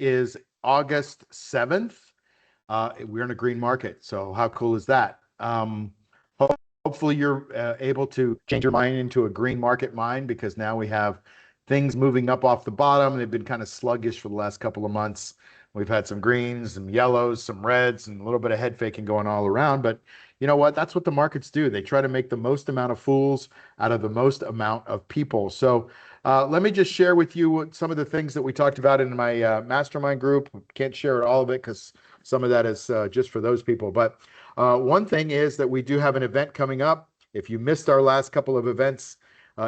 is August 7th. We're in a green market. So how cool is that? Hopefully you're able to change your mind into a green market mind, because now we have things moving up off the bottom. They've been kind of sluggish for the last couple of months. We've had some greens, some yellows, some reds, and a little bit of head faking going all around. But you know what? That's what the markets do. They try to make the most amount of fools out of the most amount of people. So let me just share with you some of the things that we talked about in my mastermind group. Can't share all of it because some of that is just for those people. But one thing is that we do have an event coming up. If you missed our last couple of events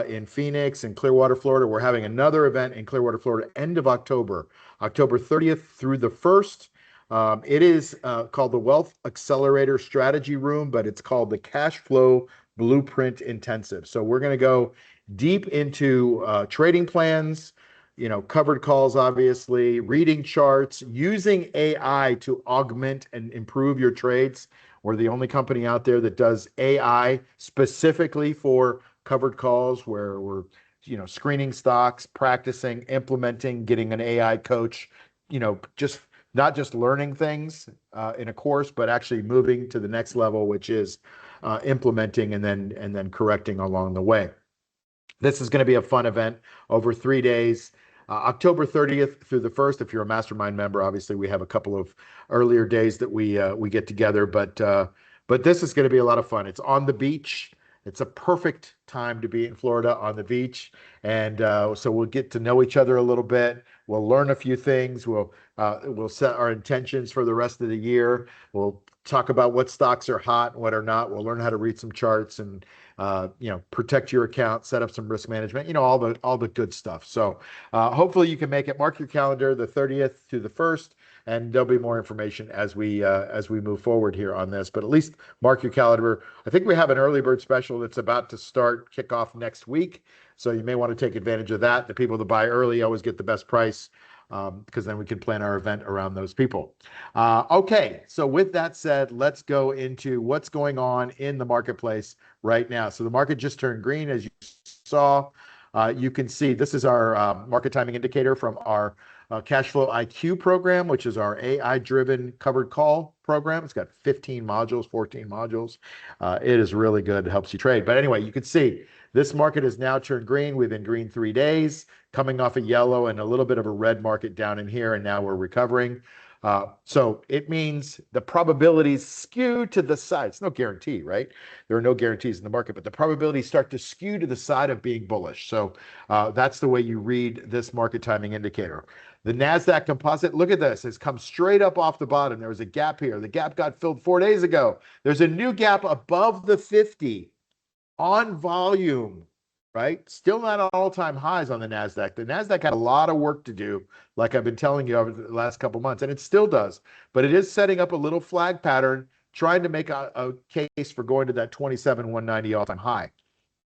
in Phoenix and Clearwater, Florida, we're having another event in Clearwater, Florida, end of October, October 30th through the 1st. It is called the Wealth Accelerator Strategy Room, but it's called the Cash Flow Blueprint Intensive. So we're going to go deep into trading plans, covered calls, obviously, reading charts, using AI to augment and improve your trades. We're the only company out there that does AI specifically for covered calls, where we're, screening stocks, practicing, implementing, getting an AI coach, just not just learning things in a course, but actually moving to the next level, which is implementing and then correcting along the way. This is going to be a fun event over 3 days. October 30th through the 1st. If you're a mastermind member, obviously we have a couple of earlier days that we get together, but this is going to be a lot of fun. It's on the beach. It's a perfect time to be in Florida on the beach, and so we'll get to know each other a little bit. We'll learn a few things. We'll set our intentions for the rest of the year. We'll talk about what stocks are hot and what are not. We'll learn how to read some charts and protect your account, set up some risk management, all the good stuff. So hopefully you can make it. Mark your calendar, the 30th to the 1st, and there'll be more information as we move forward here on this. But at least mark your calendar. I think we have an early bird special that's about to kick off next week. So you may want to take advantage of that. The people that buy early always get the best price, because then we can plan our event around those people. Okay, so with that said, let's go into what's going on in the marketplace right now. So the market just turned green, as you saw. You can see this is our market timing indicator from our Cash Flow IQ program, which is our AI-driven covered call program. It's got 15 modules, 14 modules. It is really good. It helps you trade. But anyway, you can see this market has now turned green. We've been green 3 days, coming off a yellow and a little bit of a red market down in here, and now we're recovering. So it means the probabilities skew to the side. It's no guarantee, right? There are no guarantees in the market, but the probabilities start to skew to the side of being bullish. So that's the way you read this market timing indicator. The NASDAQ composite, look at this. It's come straight up off the bottom. There was a gap here. The gap got filled 4 days ago. There's a new gap above the 50 on volume, right? Still not all-time highs on the NASDAQ. The NASDAQ had a lot of work to do, like I've been telling you over the last couple months, and it still does. But it is setting up a little flag pattern, trying to make a case for going to that 27,190 all-time high.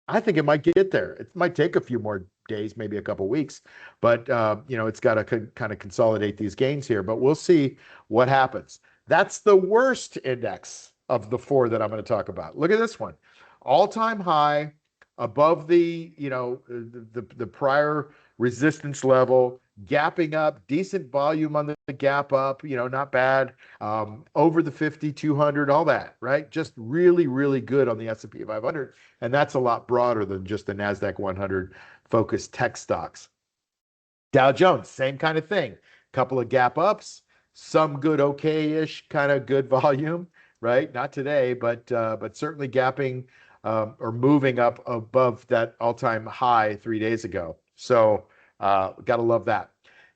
I think it might get there. It might take a few more days, maybe a couple weeks, but it's got to kind of consolidate these gains here. But we'll see what happens. That's the worst index of the 4 that I'm going to talk about. Look at this one, all-time high, above the prior resistance level, gapping up, decent volume on the gap up, not bad, over the 50, 200, all that, right? Just really, really good on the S&P 500. And that's a lot broader than just the NASDAQ 100 focused tech stocks. Dow Jones, same kind of thing. Couple of gap ups, some good, okay-ish kind of good volume, right? Not today, but certainly gapping or moving up above that all-time high 3 days ago. So gotta love that.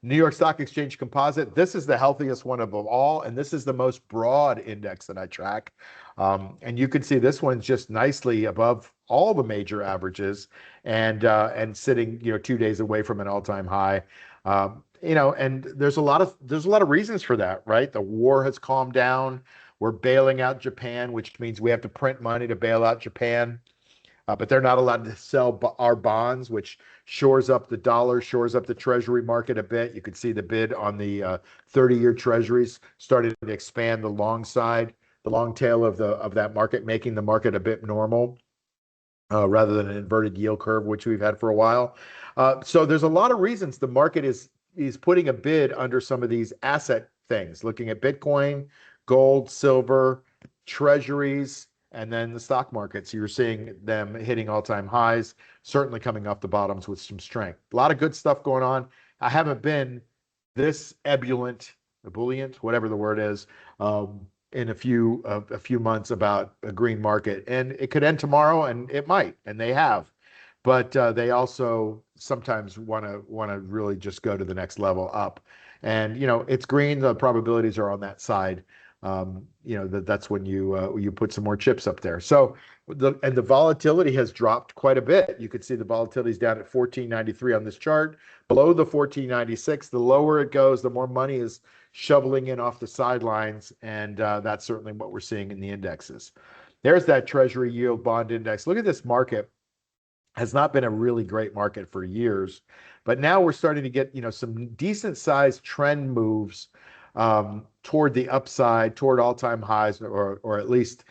New York Stock Exchange Composite, this is the healthiest one of them all, and this is the most broad index that I track. And you can see this one's just nicely above all the major averages, and sitting 2 days away from an all-time high. And there's a lot of reasons for that, right? The war has calmed down. We're bailing out Japan, which means we have to print money to bail out Japan. But they're not allowed to sell our bonds, which shores up the dollar, shores up the Treasury market a bit. You could see the bid on the 30-year Treasuries started to expand the long side, the long tail of that market, making the market a bit normal rather than an inverted yield curve, which we've had for a while. So there's a lot of reasons the market is he's putting a bid under some of these asset things, looking at Bitcoin, gold, silver, treasuries, and then the stock markets. You're seeing them hitting all-time highs, certainly coming off the bottoms with some strength. A lot of good stuff going on. I haven't been this ebullient, whatever the word is, in a few months about a green market, and it could end tomorrow, and it might, and they have, but they also sometimes want to really just go to the next level up, and it's green. The probabilities are on that side. That's when you put some more chips up there. So the volatility has dropped quite a bit. You could see the volatility is down at 1493 on this chart, below the 1496. The lower it goes, the more money is shoveling in off the sidelines, and that's certainly what we're seeing in the indexes. There's that Treasury yield bond index. Look at this market. Has not been a really great market for years, but now we're starting to get some decent sized trend moves toward the upside, toward all-time highs, or at least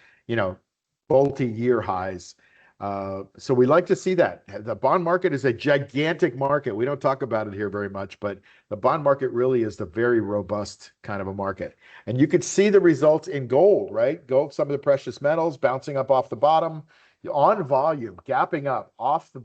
multi-year highs. So we like to see that. The bond market is a gigantic market. We don't talk about it here very much, but the bond market really is the very robust kind of a market. And you could see the results in gold, right? Gold, some of the precious metals bouncing up off the bottom on volume, gapping up off the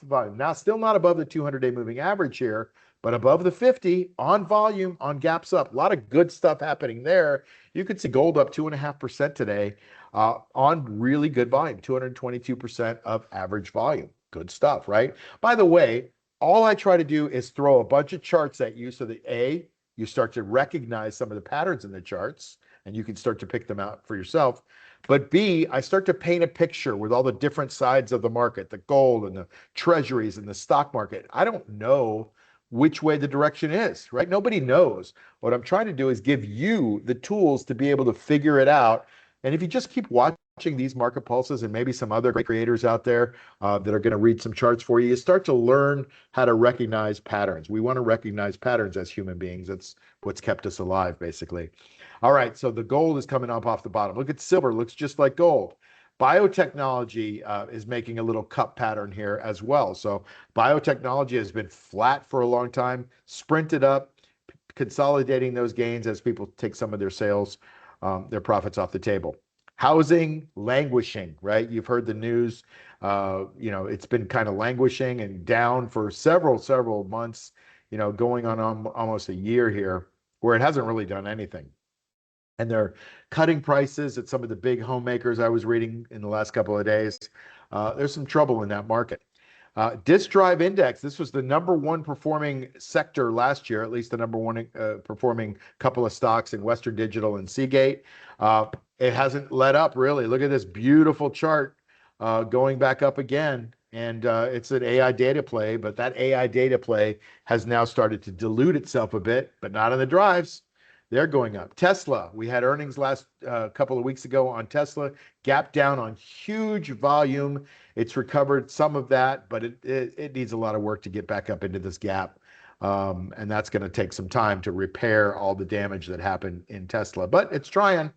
volume. Now, still not above the 200-day moving average here, but above the 50 on volume, on gaps up. A lot of good stuff happening there. You could see gold up 2.5% today on really good volume, 222% of average volume. Good stuff, right? By the way, all I try to do is throw a bunch of charts at you so that A, you start to recognize some of the patterns in the charts, and you can start to pick them out for yourself. But B, I start to paint a picture with all the different sides of the market, the gold and the treasuries and the stock market. I don't know which way the direction is, right? Nobody knows. What I'm trying to do is give you the tools to be able to figure it out. And if you just keep watching these market pulses and maybe some other great creators out there that are going to read some charts for you, you start to learn how to recognize patterns. We want to recognize patterns as human beings. That's what's kept us alive, basically. All right, so the gold is coming up off the bottom. Look at silver, looks just like gold. Biotechnology is making a little cup pattern here as well. So biotechnology has been flat for a long time, sprinted up, consolidating those gains as people take some of their sales, their profits off the table. Housing languishing, right? You've heard the news. It's been kind of languishing and down for several months, going on almost a year here, where it hasn't really done anything. And they're cutting prices at some of the big homemakers I was reading in the last couple of days. There's some trouble in that market. Disk drive index, this was the number one performing sector last year, at least the number one performing couple of stocks in Western Digital and Seagate. It hasn't let up, really. Look at this beautiful chart going back up again. And it's an AI data play, but that AI data play has now started to dilute itself a bit, but not in the drives. They're going up. Tesla, we had earnings last couple of weeks ago on Tesla, gap down on huge volume. It's recovered some of that, but it needs a lot of work to get back up into this gap. And that's going to take some time to repair all the damage that happened in Tesla, but it's trying.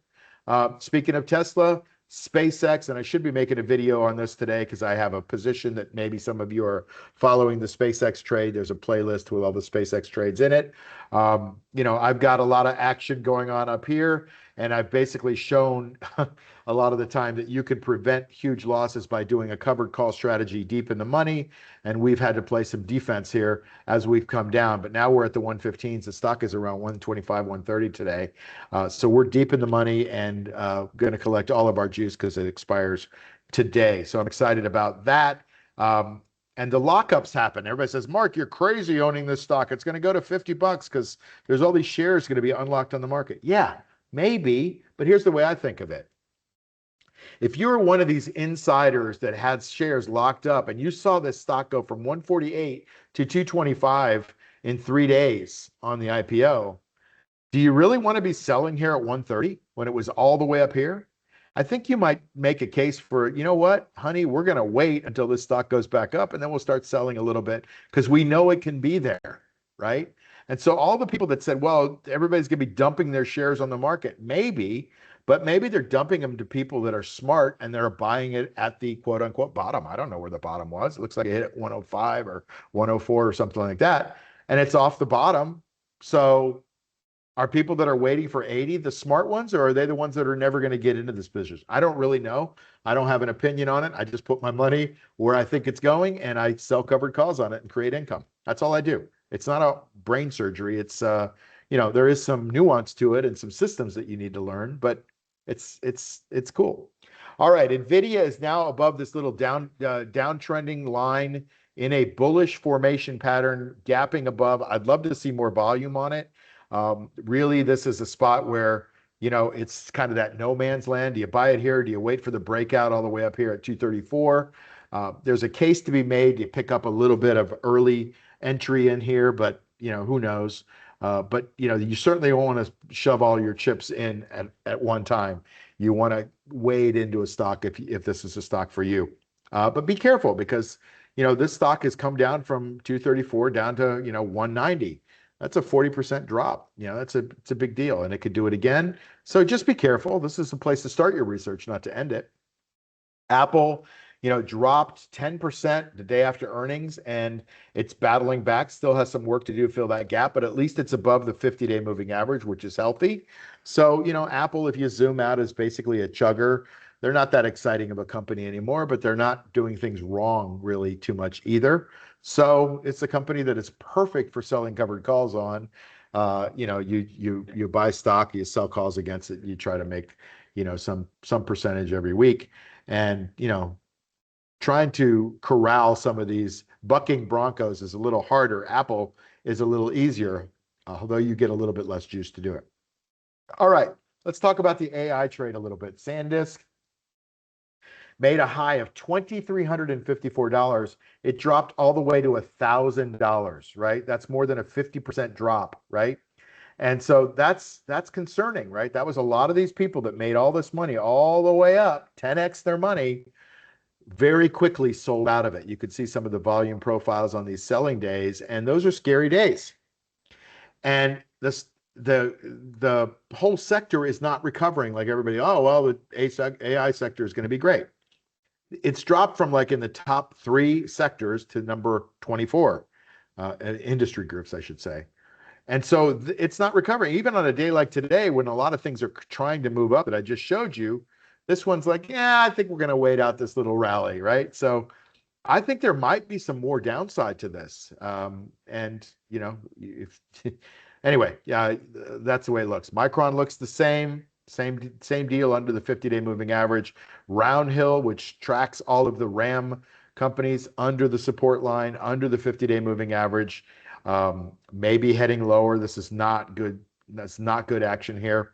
Speaking of Tesla, SpaceX, and I should be making a video on this today because I have a position that maybe some of you are following the SpaceX trade. There's a playlist with all the SpaceX trades in it. I've got a lot of action going on up here, and I've basically shown a lot of the time that you can prevent huge losses by doing a covered call strategy deep in the money. And we've had to play some defense here as we've come down, but now we're at the 115s. The stock is around 125, 130 today. So we're deep in the money and going to collect all of our juice because it expires today. So I'm excited about that. And the lockups happen. Everybody says, Mark, you're crazy owning this stock. It's going to go to $50 because there's all these shares going to be unlocked on the market. Yeah, maybe, but here's the way I think of it. If you were one of these insiders that had shares locked up and you saw this stock go from 148 to 225 in 3 days on the IPO, do you really want to be selling here at 130 when it was all the way up here? I think you might make a case for, you know what, honey, we're going to wait until this stock goes back up and then we'll start selling a little bit because we know it can be there, right? And so all the people that said, well, everybody's going to be dumping their shares on the market, maybe, but maybe they're dumping them to people that are smart and they're buying it at the quote unquote bottom. I don't know where the bottom was. It looks like it hit at 105 or 104 or something like that. and it's off the bottom. So are people that are waiting for 80 the smart ones, or are they the ones that are never going to get into this business? I don't really know. I don't have an opinion on it. I just put my money where I think it's going, and I sell covered calls on it and create income. That's all I do. It's not a brain surgery. It's there is some nuance to it and some systems that you need to learn, but it's cool. All right, Nvidia is now above this little downtrending line in a bullish formation pattern, gapping above. I'd love to see more volume on it. Really, this is a spot where, it's kind of that no man's land. Do you buy it here? Do you wait for the breakout all the way up here at 234? There's a case to be made. You pick up a little bit of early entry in here, but who knows? But you certainly don't want to shove all your chips in at one time. You want to wade into a stock if this is a stock for you. But be careful because this stock has come down from 234 down to 190. That's a 40% drop. It's a big deal, and it could do it again. So just be careful. This is a place to start your research, not to end it. Apple, dropped 10% the day after earnings, and it's battling back. Still has some work to do to fill that gap, but at least it's above the 50-day moving average, which is healthy. So, Apple, if you zoom out, is basically a chugger. They're not that exciting of a company anymore, but they're not doing things wrong really too much either. So it's a company that is perfect for selling covered calls on. You buy stock, you sell calls against it, you try to make, some percentage every week. And, trying to corral some of these bucking Broncos is a little harder. Apple is a little easier, although you get a little bit less juice to do it. All right, let's talk about the AI trade a little bit. SanDisk made a high of $2,354. It dropped all the way to $1,000, right? That's more than a 50% drop, right? And so that's concerning, right? That was a lot of these people that made all this money all the way up, 10x their money, very quickly sold out of it. You could see some of the volume profiles on these selling days, and those are scary days. And the whole sector is not recovering like everybody. Oh, well, the AI sector is going to be great. It's dropped from like in the top 3 sectors to number 24, industry groups, I should say. And so it's not recovering. Even on a day like today, when a lot of things are trying to move up that I just showed you, this one's like, yeah, I think we're going to wait out this little rally, right? So I think there might be some more downside to this. Anyway, yeah, that's the way it looks. Micron looks the same deal under the 50-day moving average. Roundhill, which tracks all of the RAM companies, under the support line, under the 50-day moving average, maybe heading lower. This is not good. That's not good action here.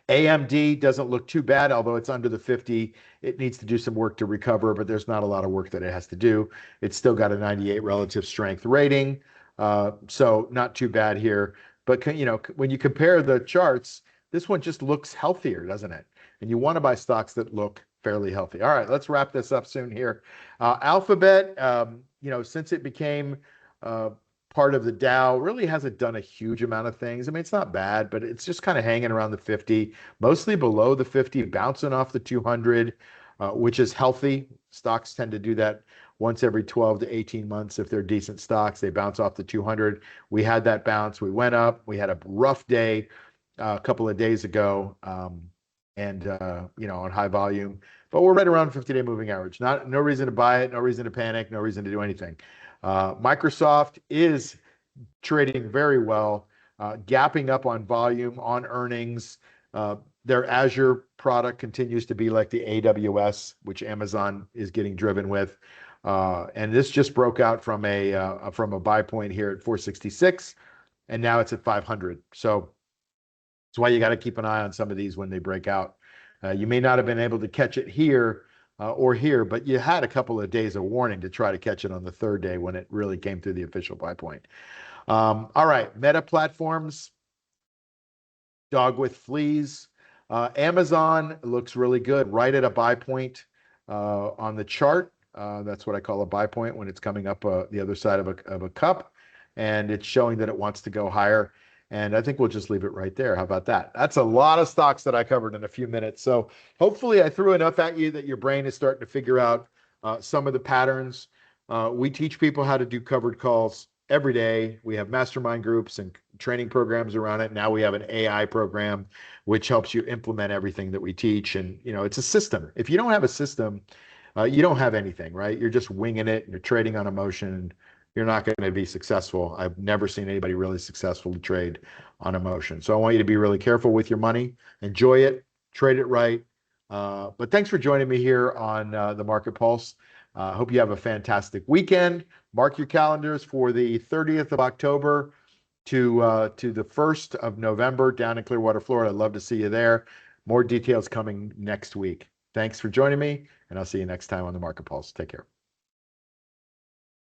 AMD doesn't look too bad, although it's under the 50. It needs to do some work to recover, but there's not a lot of work that it has to do. It's still got a 98 relative strength rating, so not too bad here. But when you compare the charts, this one just looks healthier, doesn't it? And you want to buy stocks that look fairly healthy. All right, let's wrap this up soon here. Alphabet, since it became part of the Dow, really hasn't done a huge amount of things. I mean, it's not bad, but it's just kind of hanging around the 50, mostly below the 50, bouncing off the 200, which is healthy. Stocks tend to do that once every 12 to 18 months. If they're decent stocks, they bounce off the 200. We had that bounce. We went up. We had a rough day a couple of days ago, on high volume, but we're right around 50-day moving average. No reason to buy it, no reason to panic, no reason to do anything. Microsoft is trading very well, gapping up on volume, on earnings. Their Azure product continues to be like the AWS, which Amazon is getting driven with. And this just broke out from a buy point here at 466, and now it's at 500. So that's why you got to keep an eye on some of these when they break out. You may not have been able to catch it here or here, but you had a couple of days of warning to try to catch it on the 3rd day when it really came through the official buy point. All right, Meta Platforms, dog with fleas. Amazon looks really good, right at a buy point on the chart. That's what I call a buy point when it's coming up the other side of a cup, and it's showing that it wants to go higher. And I think we'll just leave it right there. How about that? That's a lot of stocks that I covered in a few minutes. So hopefully I threw enough at you that your brain is starting to figure out some of the patterns. We teach people how to do covered calls. every day. We have mastermind groups and training programs around it. Now we have an AI program, which helps you implement everything that we teach. And, it's a system. If you don't have a system, you don't have anything, right? You're just winging it. You're trading on emotion. You're not going to be successful. I've never seen anybody really successful to trade on emotion. So I want you to be really careful with your money. Enjoy it. Trade it right. But thanks for joining me here on the Market Pulse. Hope you have a fantastic weekend. Mark your calendars for the 30th of October to the 1st of November down in Clearwater, Florida. I'd love to see you there. More details coming next week. Thanks for joining me, and I'll see you next time on the Market Pulse. Take care.